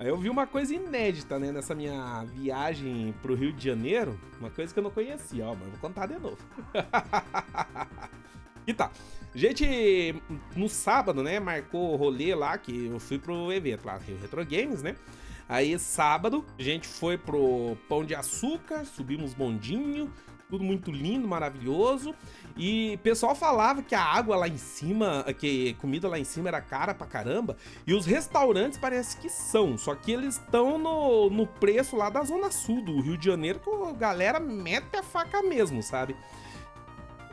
Aí eu vi uma coisa inédita, né, nessa minha viagem pro Rio de Janeiro, uma coisa que eu não conhecia, ó, mas eu vou contar de novo. E tá, gente, no sábado, né, marcou o rolê lá, que eu fui pro evento lá, Rio Retro Games, né? Aí sábado, a gente foi pro Pão de Açúcar, subimos bondinho, tudo muito lindo, maravilhoso. E o pessoal falava que a água lá em cima, que comida lá em cima era cara pra caramba. E os restaurantes parece que são, só que eles estão no preço lá da Zona Sul do Rio de Janeiro, que a galera mete a faca mesmo, sabe?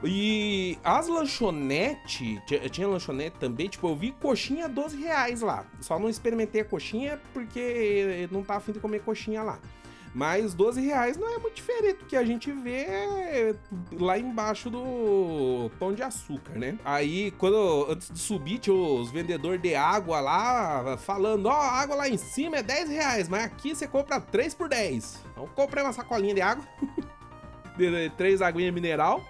E as lanchonetes, tinha lanchonete também, tipo, eu vi coxinha R$ 12 lá. Só não experimentei a coxinha porque não tá afim de comer coxinha lá. Mas R$ 12 não é muito diferente do que a gente vê lá embaixo do Pão de Açúcar, né? Aí, antes de subir, tinha os vendedores de água lá falando: ó, a água lá em cima é R$ 10, mas aqui você compra 3 por 10. Então, comprei uma sacolinha de água, de 3 aguinhas mineral.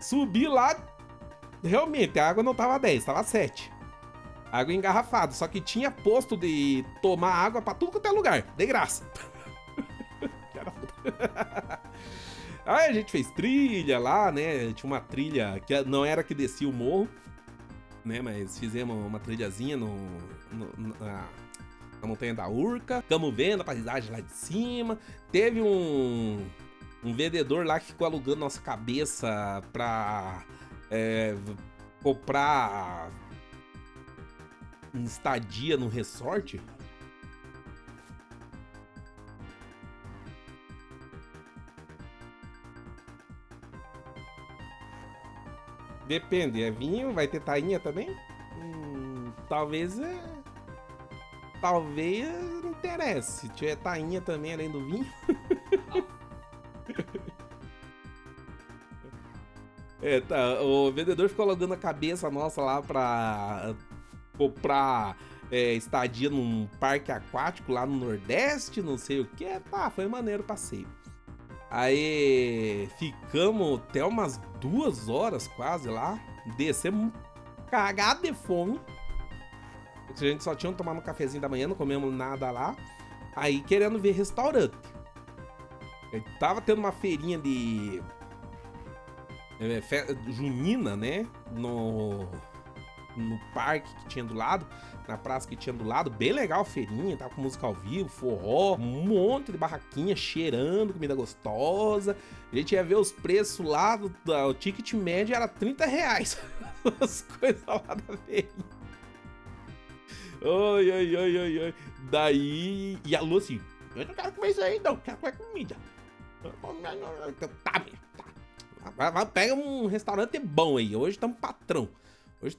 Subi lá, realmente, a água não tava 10, tava 7. Água engarrafada, só que tinha posto de tomar água pra tudo quanto é lugar, de graça. Aí a gente fez trilha lá, né? Tinha uma trilha que não era que descia o morro, né? Mas fizemos uma trilhazinha na Montanha da Urca. Ficamos vendo a paisagem lá de cima. Teve um vendedor lá que ficou alugando nossa cabeça pra comprar estadia no resort. Depende, é vinho? Vai ter tainha também? Talvez não interesse. Se tiver tainha também além do vinho. Tá. O vendedor ficou alugando a cabeça nossa lá pra comprar estadia num parque aquático lá no Nordeste, não sei o que. Tá, foi maneiro o passeio. Aí ficamos até umas 2 horas quase lá. Descemos cagado de fome. A gente só tinha tomado um cafezinho da manhã, não comemos nada lá. Aí querendo ver restaurante. Tava tendo uma feirinha de junina, né? No parque que tinha do lado, na praça que tinha do lado, bem legal a feirinha, tava com música ao vivo, forró, um monte de barraquinha cheirando, comida gostosa. A gente ia ver os preços lá, o ticket médio era R$ 30. As coisas lá da feirinha. Ai. Daí, e a Lu assim: eu não quero comer isso aí não, quero comer comida. Tá. Pega um restaurante bom aí, hoje estamos patrão. Vamos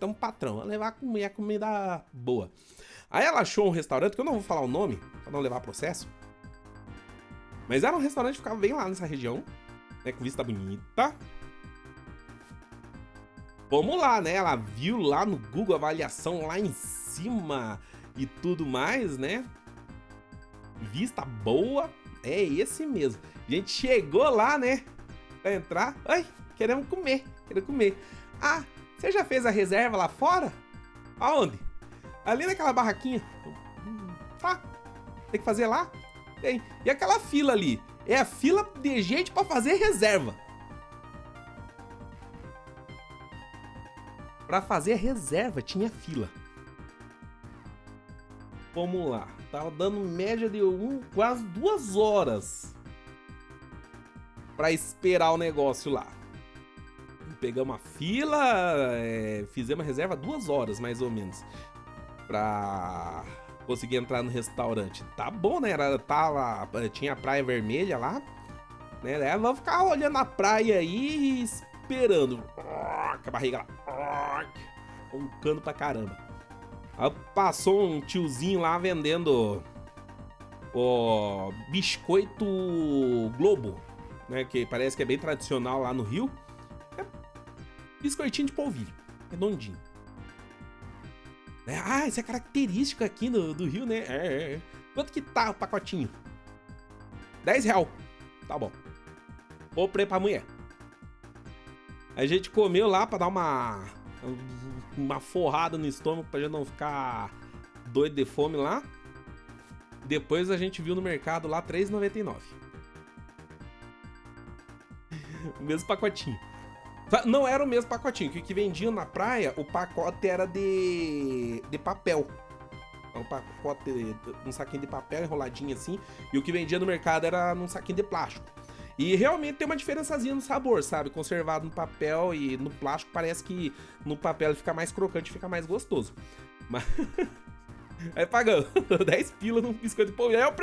levar a comer a comida boa. Aí ela achou um restaurante, que eu não vou falar o nome, pra não levar processo. Mas era um restaurante que ficava bem lá nessa região, né, com vista bonita. Vamos lá, né, ela viu lá no Google avaliação lá em cima e tudo mais, né. Vista boa, é esse mesmo. A gente chegou lá, né, pra entrar. Ai, queremos comer. Ah, você já fez a reserva lá fora? Aonde? Ali naquela barraquinha. Tá. Tem que fazer lá? Tem. E aquela fila ali? É a fila de gente pra fazer reserva. Pra fazer a reserva tinha fila. Vamos lá. Tava dando média de quase 2 horas pra esperar o negócio lá. Pegamos a fila, fizemos a reserva 2 horas, mais ou menos, pra conseguir entrar no restaurante. Tá bom, né? Tinha a Praia Vermelha lá, né? Vamos ficar olhando a praia aí e esperando. Com a barriga lá, roncando pra caramba. Aí passou um tiozinho lá vendendo o biscoito Globo, né? Que parece que é bem tradicional lá no Rio. Biscoitinho de polvilho, redondinho. Isso é característico aqui do Rio, né? Quanto que tá o pacotinho? R$ 10. Tá bom. Comprei pra mulher. A gente comeu lá pra dar uma forrada no estômago, pra gente não ficar doido de fome lá. Depois a gente viu no mercado lá R$3,99. O mesmo pacotinho. Não era o mesmo pacotinho, que vendiam na praia, o pacote era de papel. Um pacote, um saquinho de papel enroladinho assim, e o que vendia no mercado era num saquinho de plástico. E realmente tem uma diferençazinha no sabor, sabe? Conservado no papel e no plástico, parece que no papel ele fica mais crocante, fica mais gostoso. Mas... Aí pagando 10 pila num biscoito de polvilho. É o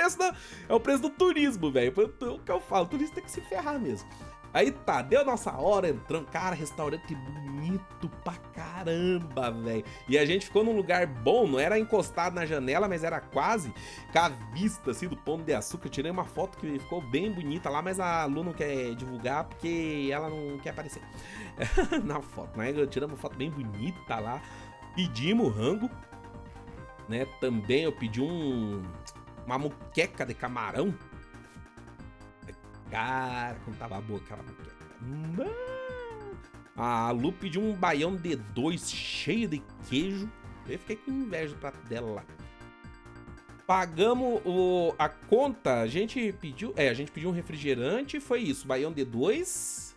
preço do turismo, velho. O que eu falo, o turista tem que se ferrar mesmo. Aí tá, deu nossa hora, entramos. Cara, restaurante bonito pra caramba, velho. E a gente ficou num lugar bom, não era encostado na janela, mas era quase com a vista, assim, do Pão de Açúcar. Eu tirei uma foto que ficou bem bonita lá, mas a Lu não quer divulgar porque ela não quer aparecer na foto, né? Tiramos uma foto bem bonita lá. Pedimos rango, né? Também eu pedi uma muqueca de camarão. Cara, como tava boa aquela muqueca. A Lu pediu um baião D2 cheio de queijo. Eu fiquei com inveja do prato dela lá. Pagamos a conta, a gente pediu um refrigerante, foi isso, baião D2,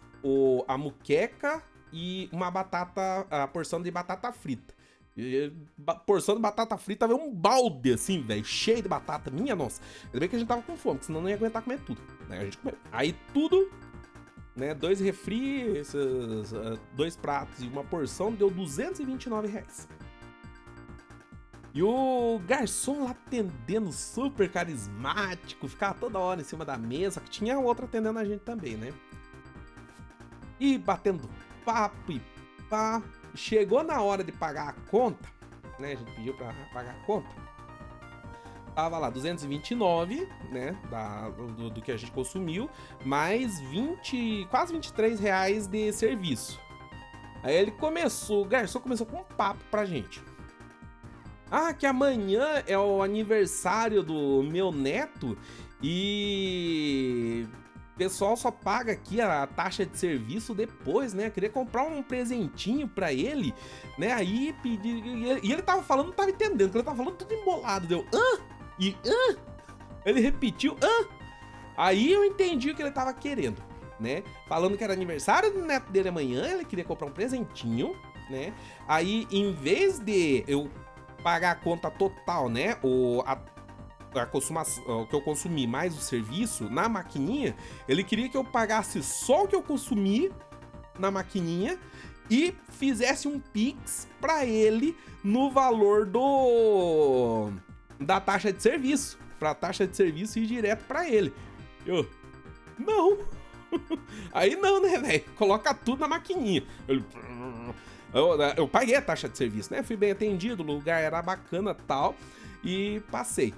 a muqueca e uma batata, a porção de batata frita. Porção de batata frita veio um balde assim, velho, cheio de batata, minha nossa. Ainda bem que a gente tava com fome, porque senão não ia aguentar comer tudo, né? A gente comeu. Aí tudo, né, 2 refri, esses 2 pratos e uma porção deu R$229. E o garçom lá atendendo, super carismático, ficava toda hora em cima da mesa, que tinha outra atendendo a gente também, né? E batendo papo e pá. Chegou na hora de pagar a conta, né? A gente pediu pra pagar a conta. Tava lá 229, né? Do que a gente consumiu, mais 20, quase R$23 de serviço. Aí ele começou, o garçom começou com um papo pra gente. Ah, que amanhã é o aniversário do meu neto e o pessoal só paga aqui a taxa de serviço depois, né? Eu queria comprar um presentinho pra ele, né? Aí pedi. E ele tava falando, não tava entendendo, porque ele tava falando tudo embolado. Deu hã? E hã? Ele repetiu hã? Aí eu entendi o que ele tava querendo, né? Falando que era aniversário do neto dele amanhã, ele queria comprar um presentinho, né? Aí em vez de eu pagar a conta total, né? A consumação, o que eu consumi mais o serviço na maquininha, ele queria que eu pagasse só o que eu consumi na maquininha e fizesse um Pix pra ele no valor da taxa de serviço, pra taxa de serviço ir direto pra ele. Não. Aí não, né, velho? Coloca tudo na maquininha. Eu paguei a taxa de serviço, né? Fui bem atendido, o lugar era bacana e tal, e passei.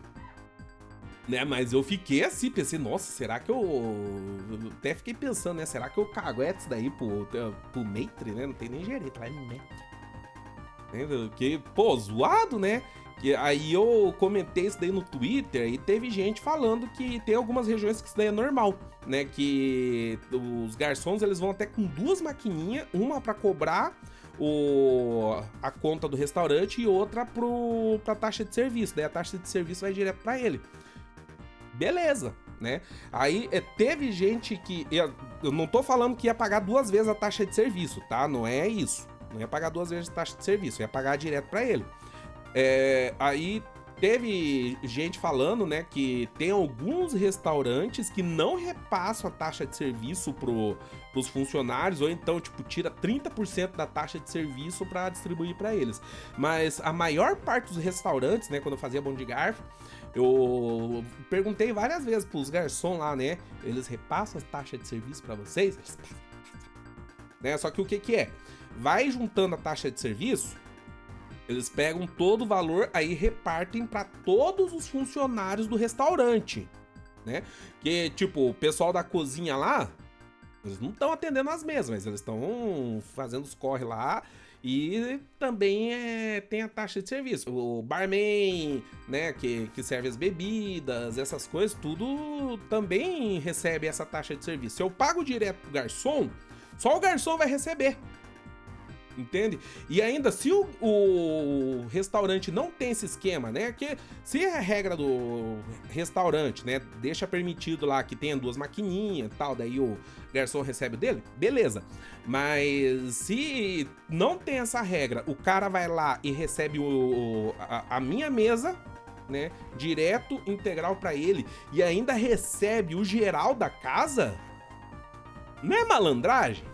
Né, mas eu fiquei assim, pensei, nossa, será que eu até fiquei pensando, né, será que eu cago essa daí pro Maitre, né, não tem nem gerente lá, é Maitre. Porque, pô, zoado, né, e aí eu comentei isso daí no Twitter e teve gente falando que tem algumas regiões que isso daí é normal, né, que os garçons, eles vão até com 2 maquininhas, uma pra cobrar a conta do restaurante e outra pra taxa de serviço, daí a taxa de serviço vai direto pra ele. Beleza, né? Aí teve gente que... Eu não tô falando que ia pagar 2 vezes a taxa de serviço, tá? Não é isso. Não ia pagar 2 vezes a taxa de serviço, ia pagar direto pra ele. Aí teve gente falando, né, que tem alguns restaurantes que não repassam a taxa de serviço pros funcionários, ou então, tipo, tira 30% da taxa de serviço pra distribuir pra eles. Mas a maior parte dos restaurantes, né, quando eu fazia Bom de Garfo, eu perguntei várias vezes pros garçons lá, né? Eles repassam a taxa de serviço pra vocês? Eles passam, né? Só que o que é? Vai juntando a taxa de serviço, eles pegam todo o valor, aí repartem pra todos os funcionários do restaurante, né? Que, tipo, o pessoal da cozinha lá, eles não estão atendendo as mesas, mas eles estão fazendo os corre lá. E também tem a taxa de serviço. O barman, né, que serve as bebidas, essas coisas, tudo também recebe essa taxa de serviço. Se eu pago direto pro garçom, só o garçom vai receber. Entende? E ainda, se o restaurante não tem esse esquema, né? Que se é a regra do restaurante, né? Deixa permitido lá que tenha 2 maquininhas e tal, daí o garçom recebe o dele, beleza. Mas se não tem essa regra, o cara vai lá e recebe a minha mesa, né? Direto, integral pra ele, e ainda recebe o geral da casa, não é malandragem?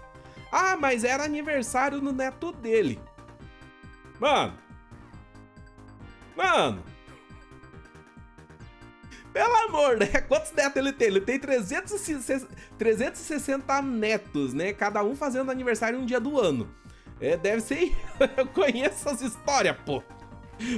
Ah, mas era aniversário do neto dele. Mano. Pelo amor, né? Quantos netos ele tem? Ele tem 360 netos, né? Cada um fazendo aniversário um dia do ano. Deve ser... Eu conheço essas histórias, pô.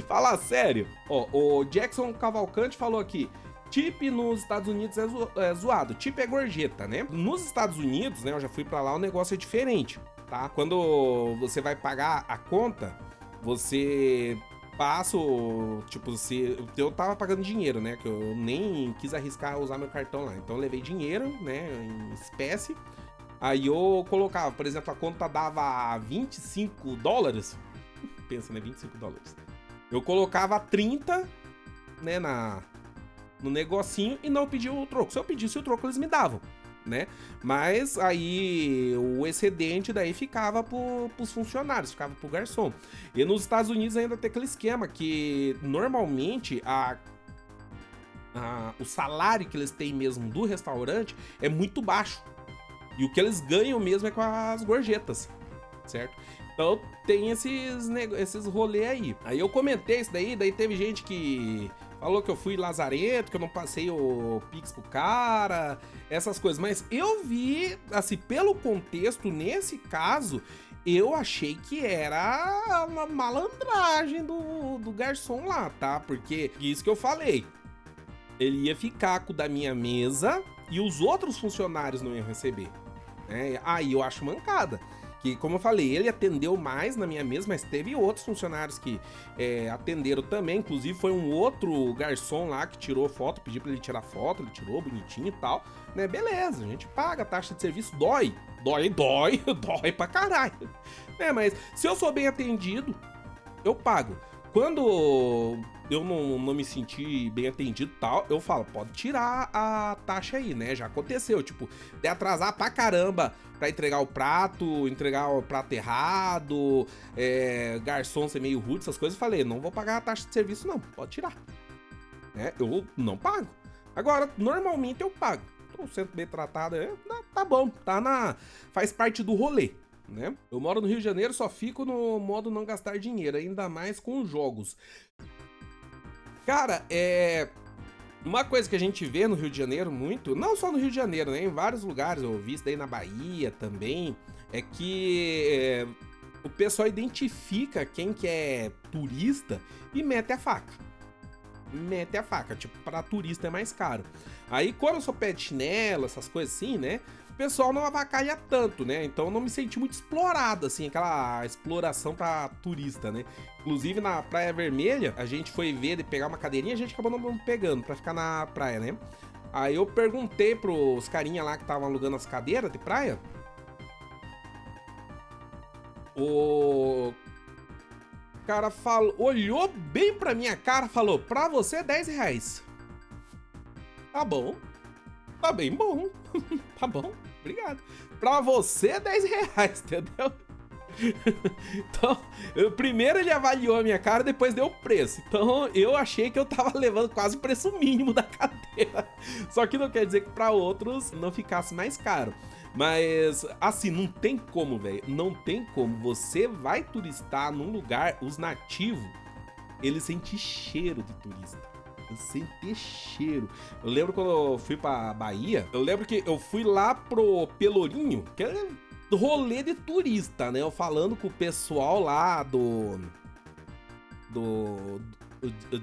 Fala sério. Ó, o Jackson Cavalcante falou aqui. Tip nos Estados Unidos é zoado. Tip é gorjeta, né? Nos Estados Unidos, né? Eu já fui pra lá, o negócio é diferente, tá? Quando você vai pagar a conta, você passa o... Tipo, se eu tava pagando dinheiro, né? Que eu nem quis arriscar usar meu cartão lá. Então eu levei dinheiro, né? Em espécie. Aí eu colocava, por exemplo, a conta dava $25. Pensa, né? $25. Eu colocava 30, né? No negocinho e não pedia o troco. Se eu pedisse o troco, eles me davam, né? Mas aí o excedente daí ficava pros funcionários, ficava pro garçom. E nos Estados Unidos ainda tem aquele esquema que normalmente o salário que eles têm mesmo do restaurante é muito baixo. E o que eles ganham mesmo é com as gorjetas, certo? Então tem esses rolês aí. Aí eu comentei isso daí teve gente que falou que eu fui lazarento, que eu não passei o Pix pro cara, essas coisas. Mas eu vi, assim, pelo contexto, nesse caso, eu achei que era uma malandragem do garçom lá, tá? Porque isso que eu falei, ele ia ficar com o da minha mesa e os outros funcionários não iam receber, né? Aí eu acho mancada. Que, como eu falei, ele atendeu mais na minha mesa, mas teve outros funcionários que atenderam também. Inclusive, foi um outro garçom lá que tirou foto, pedi pra ele tirar foto, ele tirou bonitinho e tal, né? Beleza, a gente paga a taxa de serviço, dói pra caralho, né? Mas se eu sou bem atendido, eu pago. Quando eu não me senti bem atendido e tal, eu falo, pode tirar a taxa aí, né? Já aconteceu, tipo, de atrasar pra caramba pra entregar o prato errado, garçom ser meio rude, essas coisas. Eu falei, não vou pagar a taxa de serviço não, pode tirar. Eu não pago. Agora, normalmente eu pago. Tô sendo bem tratado, tá bom, faz parte do rolê, né? Eu moro no Rio de Janeiro, só fico no modo não gastar dinheiro, ainda mais com jogos. Cara, uma coisa que a gente vê no Rio de Janeiro muito, não só no Rio de Janeiro, né? Em vários lugares, eu vi isso daí na Bahia também, é que o pessoal identifica quem que é turista e mete a faca. Tipo, pra turista é mais caro. Aí quando eu sou pé de chinelo, essas coisas assim, né? O pessoal não avacalha tanto, né? Então eu não me senti muito explorado, assim, aquela exploração pra turista, né? Inclusive na Praia Vermelha, a gente foi ver de pegar uma cadeirinha, a gente acabou não pegando pra ficar na praia, né? Aí eu perguntei pros carinha lá que estavam alugando as cadeiras de praia. O cara olhou bem pra minha cara, falou, pra você R$10. Tá bom. Tá bem bom. Tá bom, obrigado. Pra você R$10, entendeu? Então, primeiro ele avaliou a minha cara, depois deu o preço. Então eu achei que eu tava levando quase o preço mínimo da cadeira. Só que não quer dizer que pra outros não ficasse mais caro. Mas, assim, não tem como, velho. Não tem como. Você vai turistar num lugar, os nativos, eles sentem cheiro de turista. Sentir cheiro. Eu lembro quando eu fui pra Bahia, eu lembro que eu fui lá pro Pelourinho, que é rolê de turista, né? Eu falando com o pessoal lá de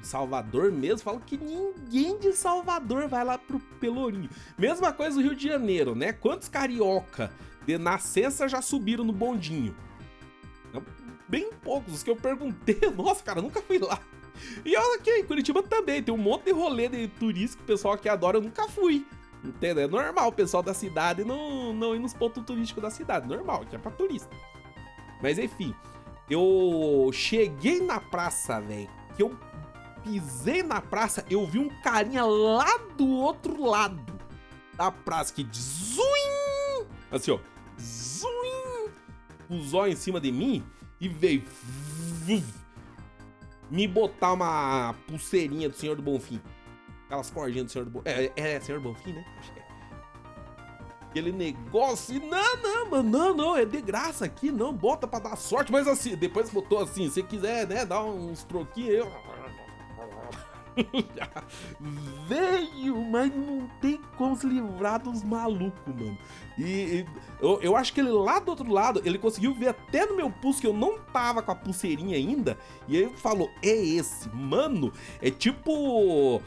Salvador mesmo, falo que ninguém de Salvador vai lá pro Pelourinho. Mesma coisa no Rio de Janeiro, né? Quantos carioca de nascença já subiram no bondinho? Bem poucos, os que eu perguntei, nossa, cara, eu nunca fui lá. E olha aqui, em Curitiba também, tem um monte de rolê de turista que o pessoal aqui adora, eu nunca fui. Entendeu? É normal o pessoal da cidade não ir nos pontos turísticos da cidade, normal, que é pra turista. Mas enfim, eu cheguei na praça, velho, que eu pisei na praça, eu vi um carinha lá do outro lado da praça que zuim, assim ó, zuim, o zóio em cima de mim e veio me botar uma pulseirinha do Senhor do Bonfim. Aquelas cordinhas do Senhor do Bonfim. É Senhor do Bonfim, né? Acho que é. Aquele negócio. E não, é de graça aqui, não. Bota pra dar sorte. Mas assim, depois botou assim, se quiser, né, dar uns troquinhos. Veio, mas não tem como se livrar dos malucos, mano. E eu acho que ele lá do outro lado, ele conseguiu ver até no meu pulso que eu não tava com a pulseirinha ainda. E aí ele falou, é esse, mano. É tipo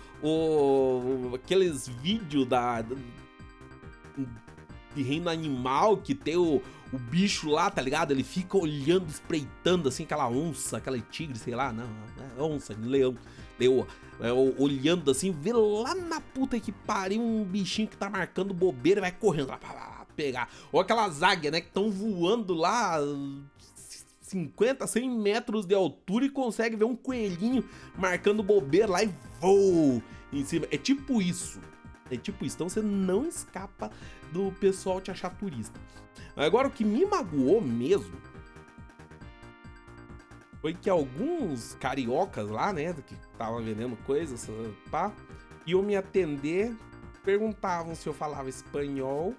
aqueles vídeos de reino animal que tem o bicho lá, tá ligado? Ele fica olhando, espreitando assim, aquela onça, aquela tigre, sei lá, não, é onça, leão, olhando assim, vê lá na puta que pariu um bichinho que tá marcando bobeira e vai correndo lá pra pegar. Ou aquelas águias, né, que estão voando lá 50, 100 metros de altura e consegue ver um coelhinho marcando bobeira lá e voa em cima. É tipo isso. Então você não escapa do pessoal te achar turista. Agora o que me magoou mesmo foi que alguns cariocas lá, né, que estavam vendendo coisas, pá, iam me atender, perguntavam se eu falava espanhol,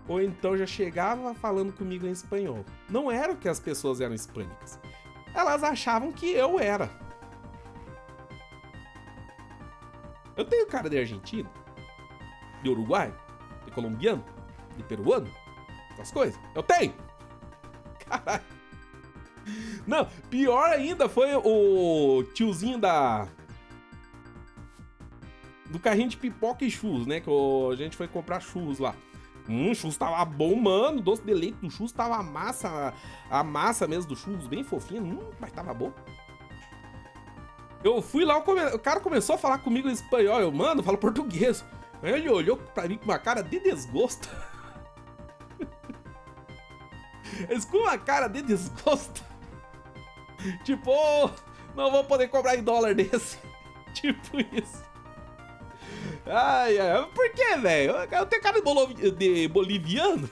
ou então já chegava falando comigo em espanhol. Não era que as pessoas eram hispânicas. Elas achavam que eu era. Eu tenho cara de argentino, de uruguai, de colombiano, de peruano, essas coisas. Eu tenho! Caralho. Não, pior ainda foi o tiozinho do carrinho de pipoca e churros, né? Que a gente foi comprar churros lá. Churros tava bom, mano. Doce de leite do churros tava a massa mesmo do churros bem fofinha. Mas tava bom. Eu fui lá, o cara começou a falar comigo em espanhol. Eu, mano, falo português. Aí ele olhou pra mim com uma cara de desgosto. Com uma cara de desgosto. Tipo, não vou poder cobrar em dólar desse. Tipo isso. Ai, por que, velho? Eu tenho cara de boliviano.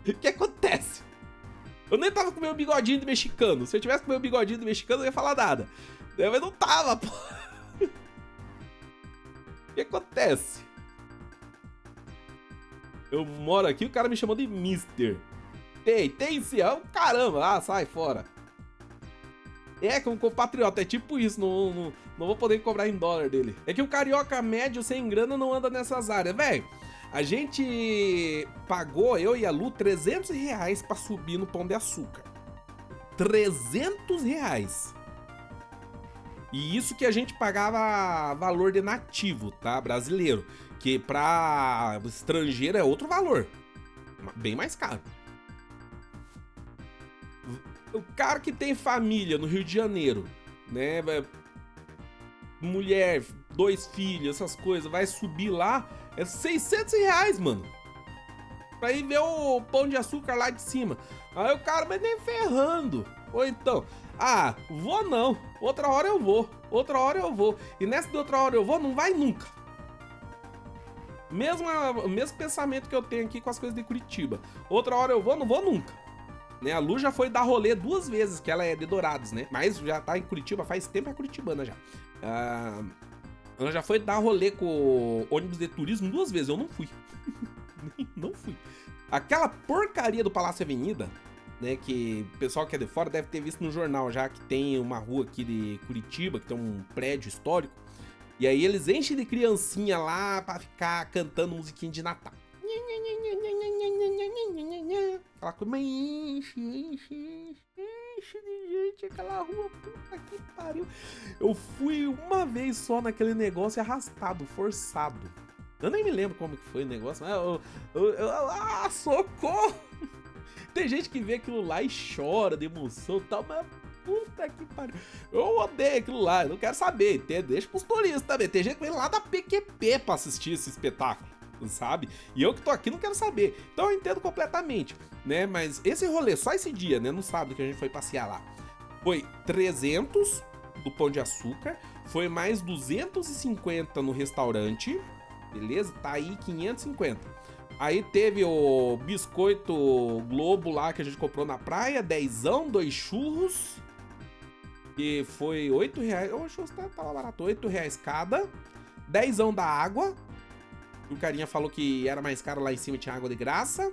O que acontece? Eu nem tava com meu bigodinho de mexicano. Se eu tivesse com meu bigodinho de mexicano, eu ia falar nada. Mas não tava, pô. O que acontece? Eu moro aqui, o cara me chamou de Mister. Tem sim, caramba, sai fora. É, como compatriota, é tipo isso, não vou poder cobrar em dólar dele. É que o carioca médio sem grana não anda nessas áreas, velho. A gente pagou, eu e a Lu, 300 reais pra subir no Pão de Açúcar. 300 reais. E isso que a gente pagava valor de nativo, tá? Brasileiro. Que pra estrangeiro é outro valor. Bem mais caro. O cara que tem família no Rio de Janeiro, né? Mulher, 2 filhos, essas coisas, vai subir lá, é 600 reais, mano. Pra ir ver o Pão de Açúcar lá de cima. Aí o cara, mas nem ferrando. Ou então, vou não. Outra hora eu vou. E nessa de outra hora eu vou, não vai nunca. Mesmo pensamento que eu tenho aqui com as coisas de Curitiba. Outra hora eu vou, não vou nunca. Né, a Lu já foi dar rolê 2 vezes, que ela é de Dourados, né? Mas já tá em Curitiba, faz tempo, é curitibana já. Ela já foi dar rolê com ônibus de turismo 2 vezes, eu não fui. Não fui. Aquela porcaria do Palácio Avenida, né, que o pessoal que é de fora deve ter visto no jornal já, que tem uma rua aqui de Curitiba, que tem um prédio histórico, e aí eles enchem de criancinha lá pra ficar cantando musiquinha de Natal. Aquela coisa, mas enche de gente, aquela rua, puta que pariu. Eu fui uma vez só naquele negócio arrastado, forçado. Eu nem me lembro como que foi o negócio, mas socorro! Tem gente que vê aquilo lá e chora de emoção e tal, mas puta que pariu. Eu odeio aquilo lá, eu não quero saber. Deixa pros turistas também. Tem gente que vem lá da PQP pra assistir esse espetáculo. sabe? E eu que tô aqui não quero saber. Então eu entendo completamente, né? Mas esse rolê, só esse dia, né? No sábado que a gente foi passear lá, foi 300 do Pão de Açúcar, foi mais 250 no restaurante, beleza? Tá aí 550. Aí teve o biscoito Globo lá que a gente comprou na praia, dezão, 2 churros, que foi R$8. O churros tava barato, R$8 cada. Dezão da água, o carinha falou que era mais caro lá em cima, tinha água de graça.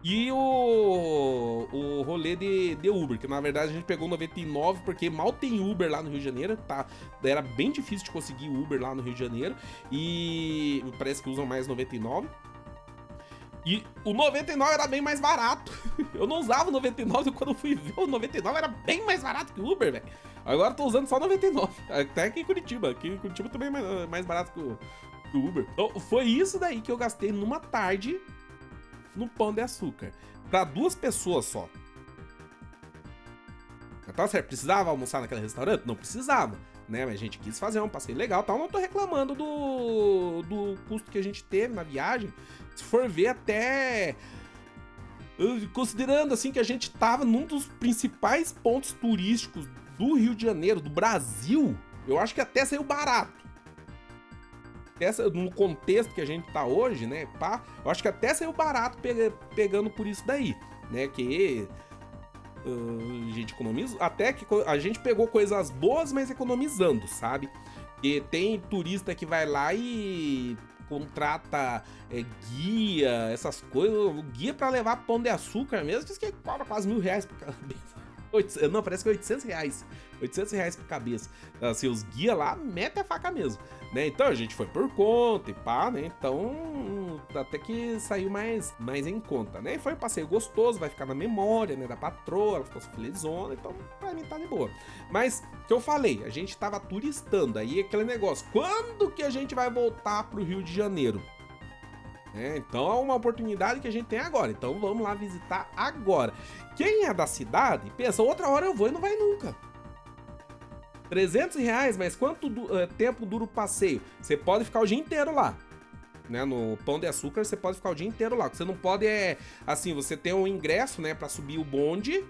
E o rolê de Uber, que na verdade a gente pegou 99 porque mal tem Uber lá no Rio de Janeiro, tá? Era bem difícil de conseguir Uber lá no Rio de Janeiro. E parece que usam mais 99. E o 99 era bem mais barato. Eu não usava o 99 e quando eu fui ver o 99 era bem mais barato que o Uber, velho. Agora eu tô usando só 99. Até aqui em Curitiba. Aqui em Curitiba também é mais barato que o Uber. Então foi isso daí que eu gastei numa tarde no Pão de Açúcar. Pra 2 pessoas só. Tá certo, precisava almoçar naquele restaurante? Não precisava, né? Mas a gente quis fazer um passeio legal, tal. Não tô reclamando do custo que a gente teve na viagem. Se for ver até... Considerando assim que a gente tava num dos principais pontos turísticos do Rio de Janeiro, do Brasil, eu acho que até saiu barato. No contexto que a gente tá hoje, né, pá, eu acho que até saiu barato pegando por isso daí, né, que a gente economiza, até que a gente pegou coisas boas, mas economizando, sabe? E tem turista que vai lá e contrata guia, essas coisas, guia pra levar Pão de Açúcar mesmo, diz que cobra quase R$1.000 por cabeça. Não, parece que é R$800. R$800 por cabeça. Assim, os guia lá metem a faca mesmo, né? Então a gente foi por conta e pá, né? Então até que saiu mais em conta, né? E foi um passeio gostoso, vai ficar na memória, né? Da patroa, ela ficou felizona, então pra mim tá de boa. Mas, que eu falei, a gente tava turistando, aí aquele negócio, quando que a gente vai voltar pro Rio de Janeiro? Então é uma oportunidade que a gente tem agora, então vamos lá visitar agora. Quem é da cidade, pensa, outra hora eu vou e não vai nunca. R$300, mas quanto tempo dura o passeio? Você pode ficar o dia inteiro lá, né? No Pão de Açúcar você pode ficar o dia inteiro lá. Você não pode, assim, você tem um ingresso, né, pra subir o bonde,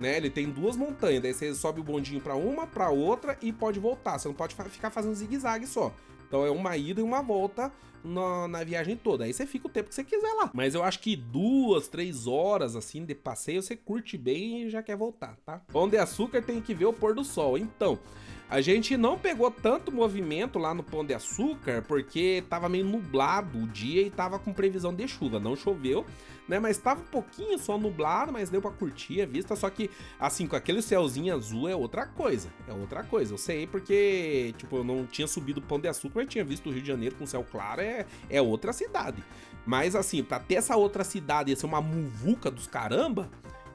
né? Ele tem 2 montanhas, daí você sobe o bondinho pra uma, pra outra e pode voltar. Você não pode ficar fazendo zigue-zague só. Então é uma ida e uma volta na viagem toda. Aí você fica o tempo que você quiser lá. Mas eu acho que 2, 3 horas assim de passeio você curte bem e já quer voltar, tá? Pão de Açúcar tem que ver o pôr do sol. Então, a gente não pegou tanto movimento lá no Pão de Açúcar porque tava meio nublado o dia e tava com previsão de chuva. Não choveu, né? Mas tava um pouquinho só nublado, mas deu pra curtir a vista. Só que, assim, com aquele céuzinho azul é outra coisa. É outra coisa. Eu sei porque, tipo, eu não tinha subido o Pão de Açúcar, mas tinha visto o Rio de Janeiro com céu claro. É outra cidade. Mas, assim, pra ter essa outra cidade e ser uma muvuca dos caramba,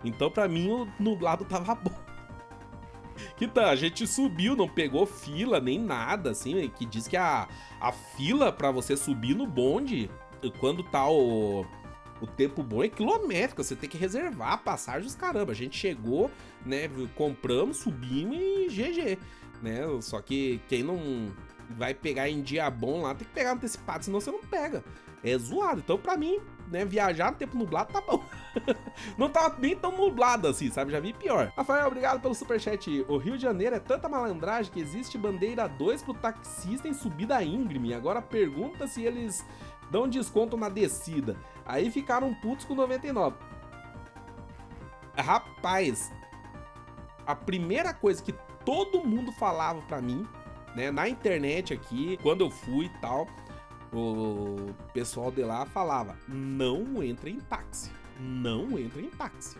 então pra mim o nublado tava bom. Que tá, a gente subiu, não pegou fila nem nada, assim, que diz que a fila pra você subir no bonde, quando tá o tempo bom, é quilométrico, você tem que reservar a passagem dos caramba. A gente chegou, né, compramos, subimos e GG, né? Só que quem não vai pegar em dia bom lá, tem que pegar antecipado, senão você não pega. É zoado. Então, pra mim, né, viajar no tempo nublado tá bom. Não tava nem tão nublado assim, sabe? Já vi pior. Rafael, obrigado pelo superchat. O Rio de Janeiro é tanta malandragem que existe bandeira 2 pro taxista em subida íngreme. Agora pergunta se eles dão desconto na descida. Aí ficaram putos com 99. Rapaz, a primeira coisa que todo mundo falava pra mim, né, na internet aqui, quando eu fui e tal, o pessoal de lá falava: não entra em táxi, não entra em táxi.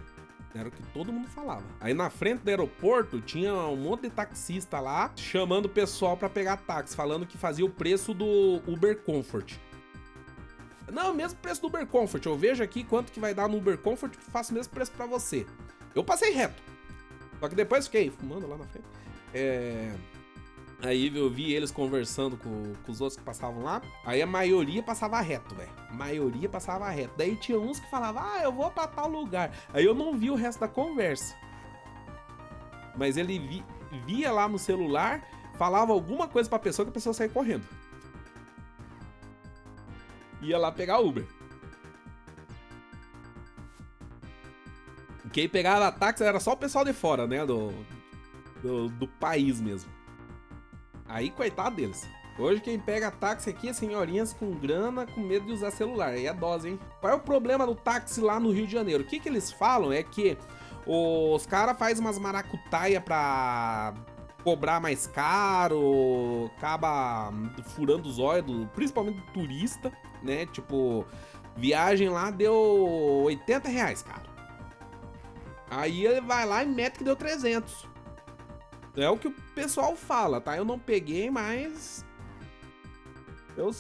Era o que todo mundo falava. Aí na frente do aeroporto tinha um monte de taxista lá chamando o pessoal pra pegar táxi, falando que fazia o preço do Uber Comfort. Não, mesmo preço do Uber Comfort. Eu vejo aqui quanto que vai dar no Uber Comfort, faço o mesmo preço pra você. Eu passei reto. Só que depois fiquei fumando lá na frente. Aí eu vi eles conversando com os outros que passavam lá. Aí a maioria passava reto, velho. A maioria passava reto. Daí tinha uns que falavam: eu vou pra tal lugar. Aí eu não vi o resto da conversa. Mas ele via lá no celular, falava alguma coisa pra pessoa que a pessoa saía correndo. ia lá pegar Uber. Quem pegava táxi era só o pessoal de fora, né? Do país mesmo. Aí, coitado deles. Hoje quem pega táxi aqui é senhorinhas com grana, com medo de usar celular. Aí é dose, hein? Qual é o problema do táxi lá no Rio de Janeiro? O que eles falam é que os caras fazem umas maracutaia pra cobrar mais caro, acaba furando os olhos, principalmente do turista, né? Tipo, viagem lá deu 80 reais, cara. Aí ele vai lá e mete que deu 300. É o que o pessoal fala, tá? Eu não peguei, mas eu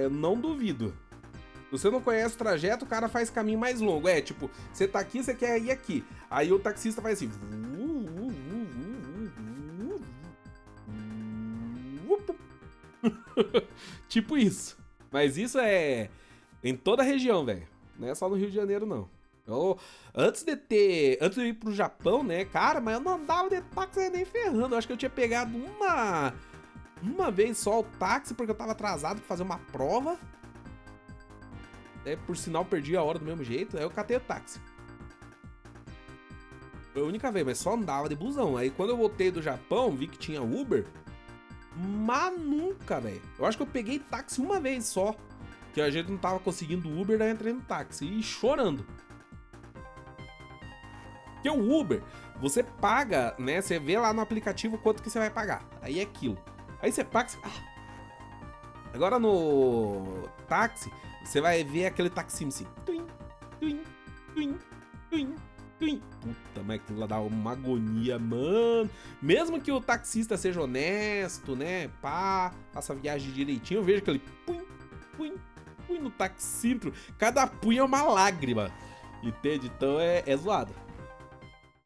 não duvido. Se você não conhece o trajeto, o cara faz caminho mais longo. É, tipo, você tá aqui, você quer ir aqui. Aí o taxista faz assim. Tipo isso. Mas isso é em toda a região, velho. Não é só no Rio de Janeiro, não. Antes de eu ir pro Japão, né, cara, mas eu não andava de táxi nem ferrando. Eu acho que eu tinha pegado uma vez só o táxi porque eu tava atrasado pra fazer uma prova. Por sinal, perdi a hora do mesmo jeito. Aí eu catei o táxi. Foi a única vez, mas só andava de busão. Aí quando eu voltei do Japão, vi que tinha Uber. Mas nunca, velho. Eu acho que eu peguei táxi uma vez só. Que a gente não tava conseguindo Uber, daí eu entrei no táxi e chorando. Porque o Uber, você paga, né? Você vê lá no aplicativo quanto que você vai pagar. Aí é aquilo. Aí você paga... Agora no táxi, você vai ver aquele taxinho assim. Tuim, tuim, tuim, tuim, tuim. Puta, mas aquilo lá dá uma agonia, mano. Mesmo que o taxista seja honesto, né? Pá, faça a viagem direitinho, eu vejo aquele puim, puim, puim no taxímetro. Cada punho é uma lágrima. Entende? Então é zoado.